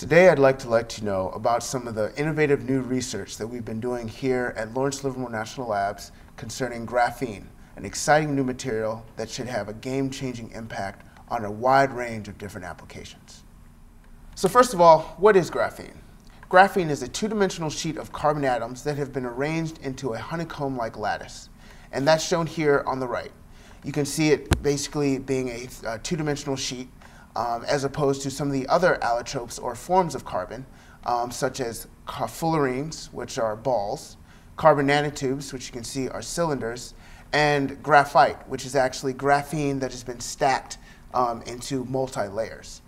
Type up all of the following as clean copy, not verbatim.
Today I'd like to let you know about some of the innovative new research that we've been doing here at Lawrence Livermore National Labs concerning graphene, an exciting new material that should have a game-changing impact on a wide range of different applications. So first of all, what is graphene? Graphene is a two-dimensional sheet of carbon atoms that have been arranged into a honeycomb-like lattice, and that's shown here on the right. You can see it basically being a two-dimensional sheet as opposed to some of the other allotropes or forms of carbon, such as fullerenes, which are balls, carbon nanotubes, which you can see are cylinders, and graphite, which is actually graphene that has been stacked into multi-layers.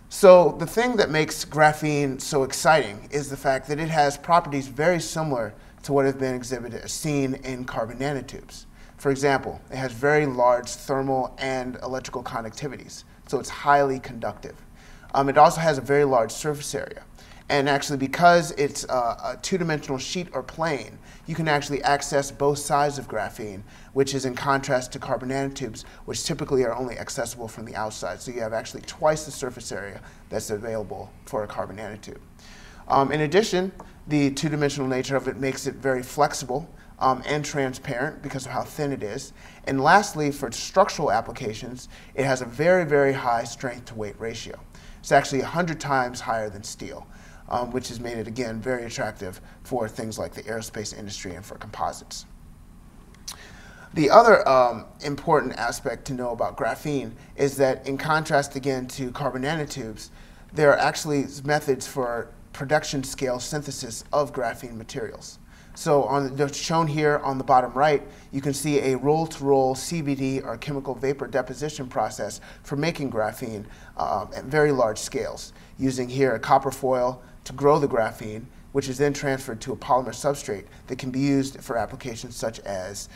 So the thing that makes graphene so exciting is the fact that it has properties very similar to what have been seen in carbon nanotubes. For example, it has very large thermal and electrical conductivities, so it's highly conductive. It also has a very large surface area. And actually, because it's a two-dimensional sheet or plane, you can actually access both sides of graphene, which is in contrast to carbon nanotubes, which typically are only accessible from the outside. So you have actually twice the surface area that's available for a carbon nanotube. In addition, the two-dimensional nature of it makes it very flexible and transparent because of how thin it is. And lastly, for structural applications, it has a very, very high strength-to-weight ratio. It's actually 100 times higher than steel, which has made it, again, very attractive for things like the aerospace industry and for composites. The other important aspect to know about graphene is that, in contrast, again, to carbon nanotubes, there are actually methods for production scale synthesis of graphene materials. So shown here on the bottom right, you can see a roll-to-roll CVD or chemical vapor deposition process for making graphene at very large scales, using here a copper foil to grow the graphene, which is then transferred to a polymer substrate that can be used for applications such as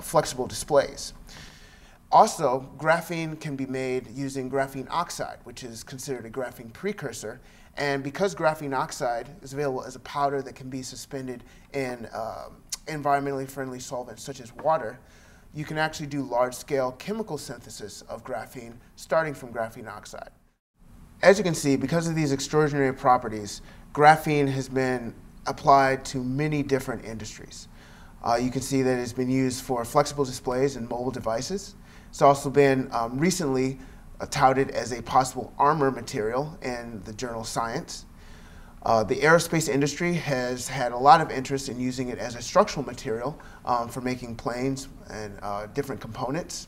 flexible displays. Also, graphene can be made using graphene oxide, which is considered a graphene precursor. And because graphene oxide is available as a powder that can be suspended in environmentally friendly solvents such as water, you can actually do large-scale chemical synthesis of graphene starting from graphene oxide. As you can see, because of these extraordinary properties, graphene has been applied to many different industries. You can see that it's been used for flexible displays and mobile devices. It's also been recently touted as a possible armor material in the journal Science. The aerospace industry has had a lot of interest in using it as a structural material for making planes and different components.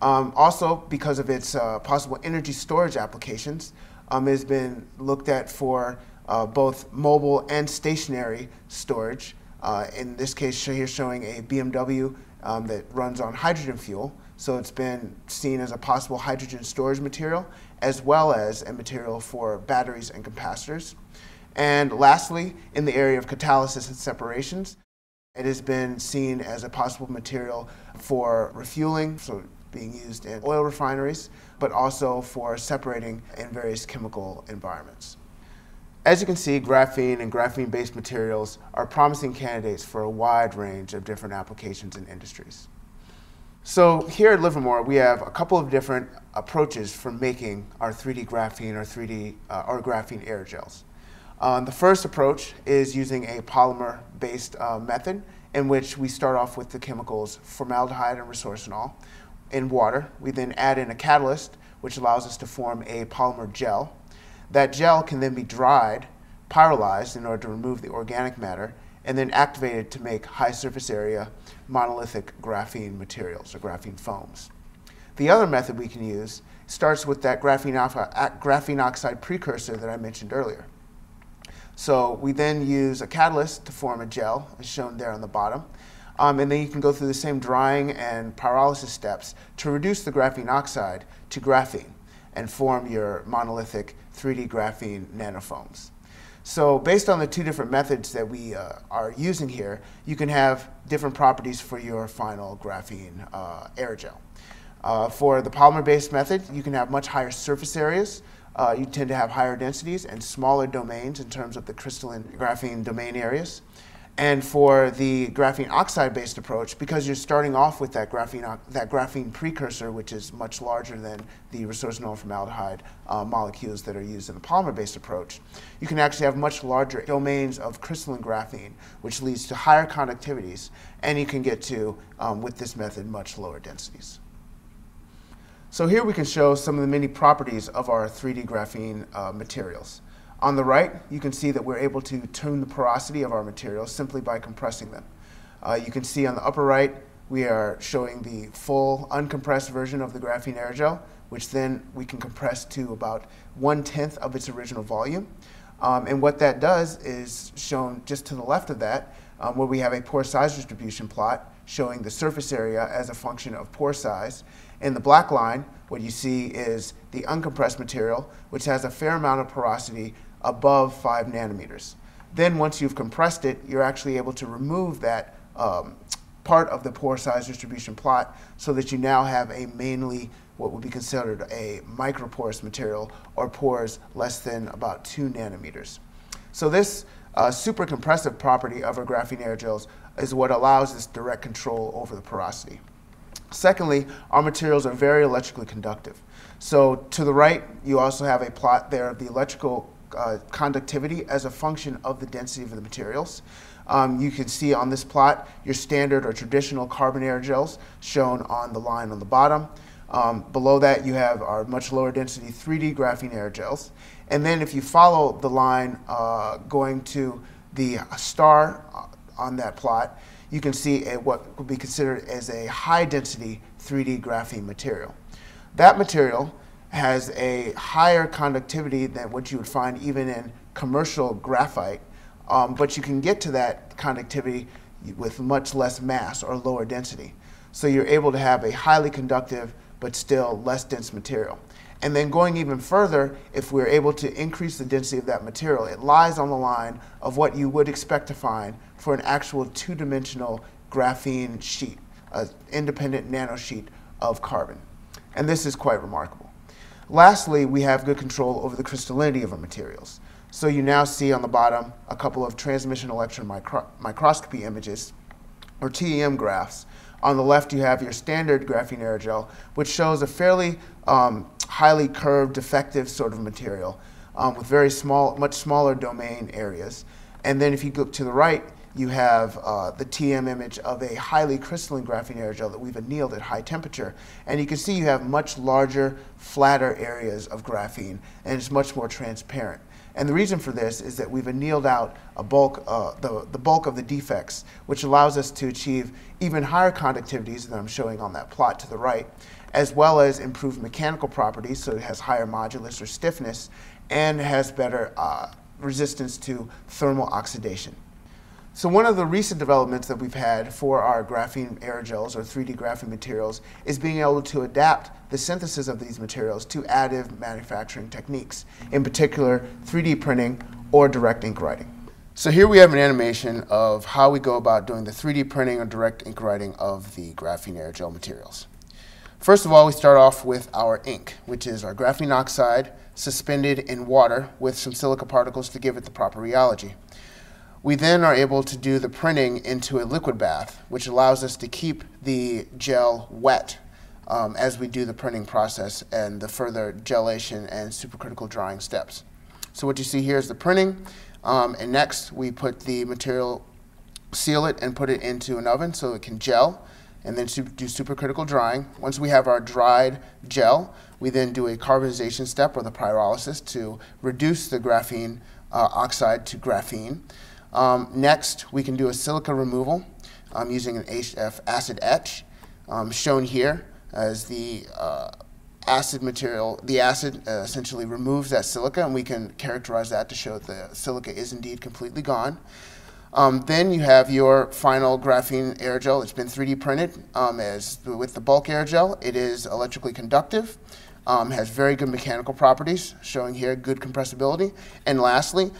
Also, because of its possible energy storage applications, it has been looked at for both mobile and stationary storage. In this case, here showing a BMW that runs on hydrogen fuel. So it's been seen as a possible hydrogen storage material, as well as a material for batteries and capacitors. And lastly, in the area of catalysis and separations, it has been seen as a possible material for refueling, so being used in oil refineries, but also for separating in various chemical environments. As you can see, graphene and graphene-based materials are promising candidates for a wide range of different applications and industries. So here at Livermore, we have a couple of different approaches for making our 3D graphene or graphene aerogels. The first approach is using a polymer-based method in which we start off with the chemicals formaldehyde and resorcinol in water. We then add in a catalyst, which allows us to form a polymer gel. That gel can then be dried, pyrolyzed in order to remove the organic matter, and then activated to make high surface area monolithic graphene materials or graphene foams. The other method we can use starts with that graphene oxide precursor that I mentioned earlier. So we then use a catalyst to form a gel, as shown there on the bottom, and then you can go through the same drying and pyrolysis steps to reduce the graphene oxide to graphene and form your monolithic 3D graphene nanofoams. So based on the two different methods that we are using here, you can have different properties for your final graphene aerogel. For the polymer-based method, you can have much higher surface areas. You tend to have higher densities and smaller domains in terms of the crystalline graphene domain areas. And for the graphene oxide-based approach, because you're starting off with that graphene precursor, which is much larger than the resorcinol formaldehyde molecules that are used in the polymer-based approach, you can actually have much larger domains of crystalline graphene, which leads to higher conductivities, and you can get to, with this method, much lower densities. So here we can show some of the many properties of our 3D graphene materials. On the right, you can see that we're able to tune the porosity of our materials simply by compressing them. You can see on the upper right, we are showing the full uncompressed version of the graphene aerogel, which then we can compress to about 1/10 of its original volume. And what that does is shown just to the left of that, where we have a pore size distribution plot showing the surface area as a function of pore size. In the black line, what you see is the uncompressed material, which has a fair amount of porosity above 5 nanometers. Then once you've compressed it, you're actually able to remove that part of the pore size distribution plot so that you now have a mainly what would be considered a microporous material, or pores less than about 2 nanometers. So this super compressive property of our graphene aerogels is what allows this direct control over the porosity. Secondly, our materials are very electrically conductive. So to the right, you also have a plot there of the electrical conductivity as a function of the density of the materials. You can see on this plot your standard or traditional carbon aerogels shown on the line on the bottom. Below that, you have our much lower density 3D graphene aerogels. And then if you follow the line going to the star on that plot, you can see what would be considered as a high density 3D graphene material. That material has a higher conductivity than what you would find even in commercial graphite, but you can get to that conductivity with much less mass or lower density. So you're able to have a highly conductive but still less dense material. And then going even further, if we're able to increase the density of that material, it lies on the line of what you would expect to find for an actual two-dimensional graphene sheet, an independent nanosheet of carbon. And this is quite remarkable. Lastly, we have good control over the crystallinity of our materials. So you now see on the bottom a couple of transmission electron microscopy images, or TEM graphs. On the left, you have your standard graphene aerogel, which shows a fairly highly curved, diffective sort of material with very small, much smaller domain areas. And then if you look to the right, you have the TM image of a highly crystalline graphene aerogel that we've annealed at high temperature. And you can see you have much larger, flatter areas of graphene, and it's much more transparent. And the reason for this is that we've annealed out the bulk of the defects, which allows us to achieve even higher conductivities than I'm showing on that plot to the right, as well as improved mechanical properties, so it has higher modulus or stiffness, and has better resistance to thermal oxidation. So one of the recent developments that we've had for our graphene aerogels, or 3D graphene materials, is being able to adapt the synthesis of these materials to additive manufacturing techniques, in particular 3D printing or direct ink writing. So here we have an animation of how we go about doing the 3D printing or direct ink writing of the graphene aerogel materials. First of all, we start off with our ink, which is our graphene oxide suspended in water with some silica particles to give it the proper rheology. We then are able to do the printing into a liquid bath, which allows us to keep the gel wet as we do the printing process and the further gelation and supercritical drying steps. So what you see here is the printing, and next we put the material, seal it, and put it into an oven so it can gel, and then do supercritical drying. Once we have our dried gel, we then do a carbonization step, or the pyrolysis, to reduce the graphene oxide to graphene. Next, we can do a silica removal using an HF acid etch, shown here as the acid material. The acid essentially removes that silica, and we can characterize that to show that the silica is indeed completely gone. Then you have your final graphene aerogel. It's been 3D printed. As with the bulk aerogel, it is electrically conductive, has very good mechanical properties, showing here good compressibility. And lastly,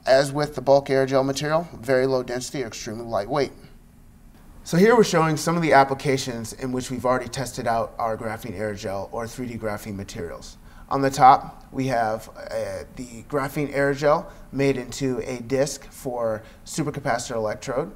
as with the bulk aerogel material, very low density, extremely lightweight. So here we're showing some of the applications in which we've already tested out our graphene aerogel or 3D graphene materials. On the top, we have the graphene aerogel made into a disc for supercapacitor electrode.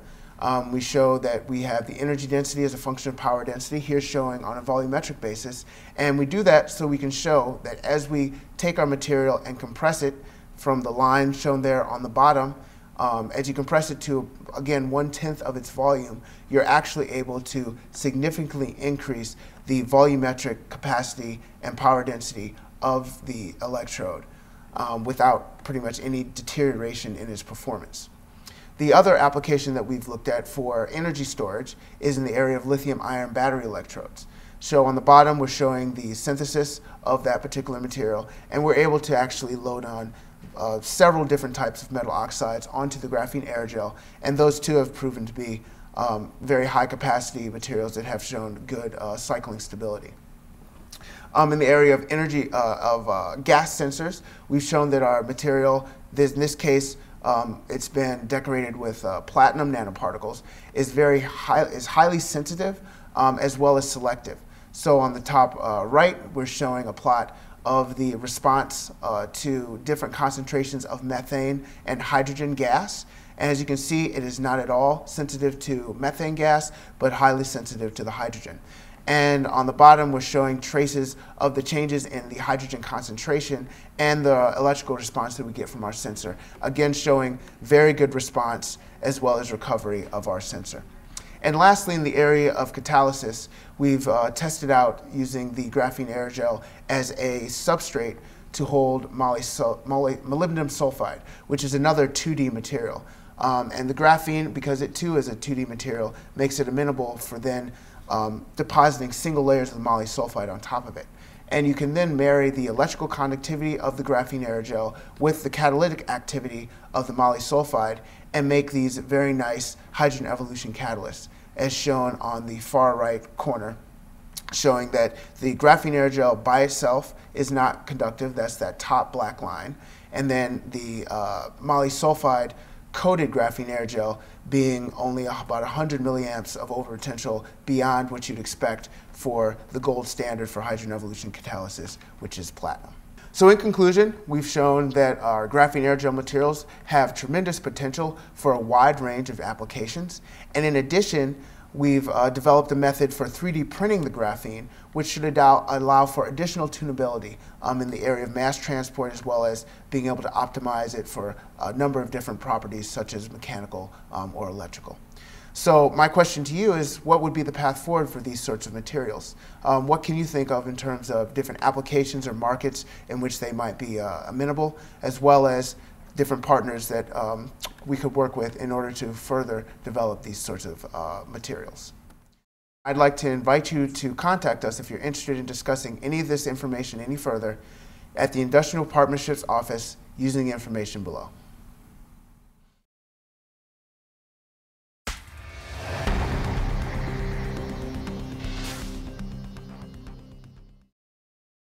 We show that we have the energy density as a function of power density, here showing on a volumetric basis. And we do that so we can show that as we take our material and compress it from the line shown there on the bottom, as you compress it to, again, 1/10 of its volume, you're actually able to significantly increase the volumetric capacity and power density of the electrode without pretty much any deterioration in its performance. The other application that we've looked at for energy storage is in the area of lithium-ion battery electrodes. So on the bottom, we're showing the synthesis of that particular material, and we're able to actually load on several different types of metal oxides onto the graphene aerogel, and those two have proven to be very high capacity materials that have shown good cycling stability. In the area of energy gas sensors, we've shown that our material, in this case, it's been decorated with platinum nanoparticles, is highly sensitive as well as selective. So on the top right, we're showing a plot of the response to different concentrations of methane and hydrogen gas. And as you can see, it is not at all sensitive to methane gas, but highly sensitive to the hydrogen. And on the bottom, we're showing traces of the changes in the hydrogen concentration and the electrical response that we get from our sensor. Again, showing very good response as well as recovery of our sensor. And lastly, in the area of catalysis, we've tested out using the graphene aerogel as a substrate to hold molybdenum sulfide, which is another 2D material. And the graphene, because it too is a 2D material, makes it amenable for then depositing single layers of the moly sulfide on top of it. And you can then marry the electrical conductivity of the graphene aerogel with the catalytic activity of the moly sulfide and make these very nice hydrogen evolution catalysts, as shown on the far right corner, showing that the graphene aerogel by itself is not conductive. That's that top black line. And then the moly sulfide coated graphene aerogel being only about 100 milliamps of overpotential beyond what you'd expect for the gold standard for hydrogen evolution catalysis, which is platinum. So in conclusion, we've shown that our graphene aerogel materials have tremendous potential for a wide range of applications. And in addition, we've developed a method for 3D printing the graphene, which should allow for additional tunability in the area of mass transport, as well as being able to optimize it for a number of different properties, such as mechanical or electrical. So my question to you is, what would be the path forward for these sorts of materials? What can you think of in terms of different applications or markets in which they might be amenable, as well as different partners that we could work with in order to further develop these sorts of materials? I'd like to invite you to contact us if you're interested in discussing any of this information any further at the Industrial Partnerships Office using the information below.